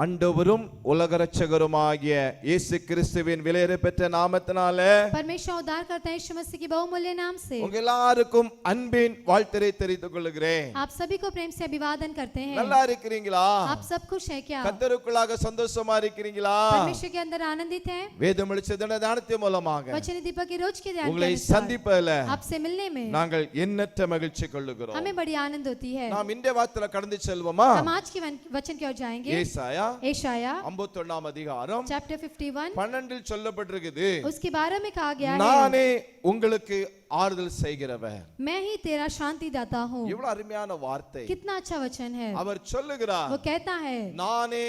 ஆண்டவரும் உலக இரட்சகருமாகிய இயேசு கிறிஸ்துவின் விலையேறப்பெற்ற நாமத்தினாலே परमेश्वर उद्धारकर्ता यीशु मसीह के बहुमूल्य नाम से உங்க எல்லாருக்கும் அன்பின் வாழ்த்தை தெரிவித்துக் கொள்கிறேன். आप सभी को प्रेम से अभिवादन करते हैं. நல்லா இருக்கீங்களா? आप सब खुश हैं क्या? கர்த்தருக்குள்ளாக சந்தோஷமா இருக்கீங்களா? परमेश्वर के अंदर आनंदित हैं? வேதம் வெளிச்சத்தின் தியானத்தின் மூலமாக वचन दीपक की रोज के ध्यान உங்களை சந்திப்பதில் आपसे मिलने में நாங்கள் எண்ணற்ற மகிழ்ச்சி கொள்ளுகிறோம். हमें बड़ी आनंद होती है. நாம் இந்த வார்த்தையில கடந்து செல்வோமா? हम आज के वचन की ओर जाएंगे. ஏசாயா एशाया 51 அதிகாரம் चैप्टर 51 12 சொல்லப்பட்டிருக்குது. उसके 12 में कहा गया है, நானே உங்களுக்கு ஆறுதல் செய்கிறவர். मैं ही तेरा शांति दाता हूँ. எவ்வளவு அருமையான வார்த்தை. कितना अच्छा वचन है. அவர் சொல்லுகிறார், वो कहता है, நானே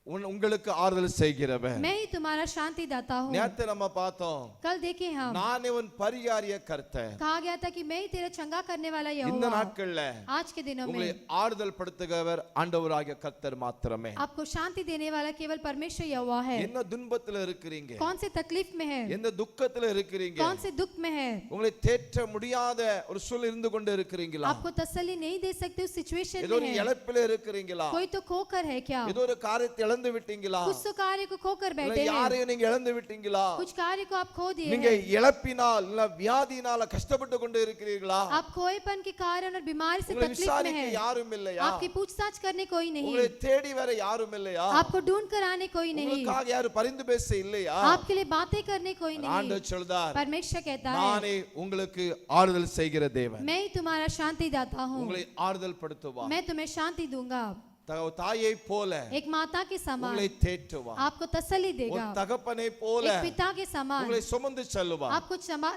உங்களுக்கு ஆறுதல் செய்கிறவர். मैं ही तुम्हारा शांति दाता हूँ. நேத்து நம்ம பார்த்தோம், कल देखे हम நானே உன் பரிகாரிய கர்த்தர். कहा गया था कि मैं ही तेरा चंगा करने वाला இந்த यहोवा. நாட்கள்ல आज के दिनों உங்களை में ஆறுதல் படுத்துகிறவர் ஆண்டவராகிய கர்த்தர் மாத்திரமே. आपको शांति देने वाला केवल परमेश्वर यहोवा है. என்ன துன்பத்துல இருக்கிறீங்க? कौन से तकलीफ में है? எந்த துக்கத்துல இருக்கிறீங்க? कौन से दुख में है? உங்களை தேற்ற முடியாத ஒரு சூழல் இருந்து கொண்டு இருக்கிறீங்களா? आपको तसल्ली नहीं दे सकते उस सिचुएशन ஏதோ में ஒரு है. இழப்பில இருக்கிறீங்களா? कोई तो खोकर है क्या? ஏதோ ஒரு காரியத்தை இழந்து விட்டீங்களா? कुछ तो कार्य को खोकर இல்ல बैठे हैं. யாரையும் நீங்க இழந்து விட்டீங்களா? कुछ कार्य को आप खो दिए நீங்க हैं. இழப்பினால் இல்ல வியாதியினால கஷ்டப்பட்டு கொண்டு இருக்கிறீர்களா? आप खोएपन के कारण और बीमारी से உங்களை तकलीफ में விசாரிக்க हैं. யாரும் இல்லையா? आपकी पूछताछ करने कोई नहीं. உங்களை தேடி வர யாரும் இல்லையா? आपको ढूंढ कर आने कोई नहीं. உங்களுக்காக யாரும் பரிந்து பேச இல்லையா? आपके लिए बातें करने कोई नहीं. ஆண்டவர் சொல்றார், परमेश्वर कहता है, நானே உங்களுக்கு ஆறுதல் செய்கிற தேவன். मैं ही तुम्हारा शांति दाता हूँ. உங்களை ஆறுதல் படுத்துவார். मैं तुम्हें शांति दूंगा. தாயை போல एक माता के समान உங்களை தேற்றுவார். आपको तसल्ली ஒரு देगा. தகப்பனை போல एक पिता के समान உங்களை சுமந்து செல்லுவார். आपको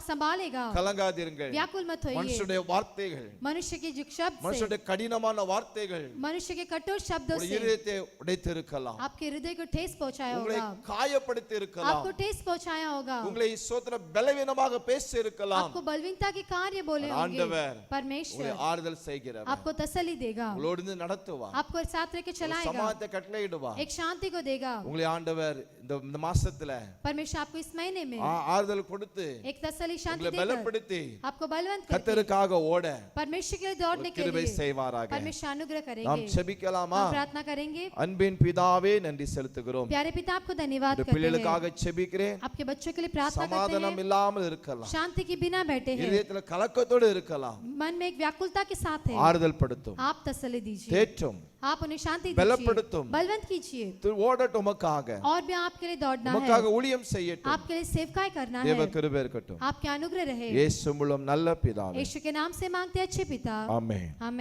संभालेगा. கலங்காதீர்கள். व्याकुल मत होइए. மனுஷனுடைய வார்த்தைகள், मनुष्य के जो शब्द से, மனுஷனுடைய கடினமான வார்த்தைகள் मनुष्य के कठोर शब्दों உங்களுடைய से இதயத்தை உடைத்திருக்கலாம். आपके हृदय को ठेस पहुंचाया உங்களை होगा. காயப்படுத்தி இருக்கலாம். आपको ठेस पहुंचाया होगा. உங்களை சோதன பலவீனமாக பேசி இருக்கலாம். आपको बलवीनता के कार्य बोले होंगे. ஆண்டவர் परमेश्वर உங்களை ஆறுதல் செய்கிறவர். आपको तसल्ली देगा. உங்களோடு இருந்து நடத்துவார். आपको साथ रह के चलाएगा. சமாதானத்தை கட்டளையிடுவார். एक शांति को देगा. உங்களை ஆண்டவர் இந்த மாசத்துல परमेश्वर आपको इस महीने में ஆறுதல் கொடுத்து एक तसल्ली शांति உங்களை देकर பலப்படுத்தி आपको बलवंत करके கர்த்தருக்காக ஓட परमेश्वर के लिए दौड़ने के கிருபை लिए செய்வாராக. परमेश्वर अनुग्रह நாம் करेंगे. செபிக்கலாமா? हम प्रार्थना करेंगे. அன்பின் பிதாவே நன்றி செலுத்துகிறோம். प्यारे पिता आपको धन्यवाद இந்த करते हैं. பிள்ளைகளுக்காக செபிக்கிறேன். आपके बच्चों के लिए प्रार्थना करते சமாதானம் हैं. இல்லாமல் இருக்கலாம், शांति के बिना बैठे हैं. இதயத்துல கலக்கத்தோடு இருக்கலாம். मन में एक व्याकुलता के साथ है. ஆறுதல் படுத்தும், आप तसल्ली दीजिए. தேற்றும், आप उन्हें शांति बलப்படுத்தும். दीजिए. बलवंत कीजिए. ஓடட்டும். உமக்காக और भी आपके लिए दौड़ना है. உமக்காக ஊழியம் செய்யட்டும். आपके लिए सेवकाई करना தேவ है. கிருபை இருக்கட்டும். आपके अनुग्रह रहे. இயேசு மூலம் நல்ல பிதாவே. यीशु के नाम से मांगते हैं अच्छे पिता. ஆமென். आमीन.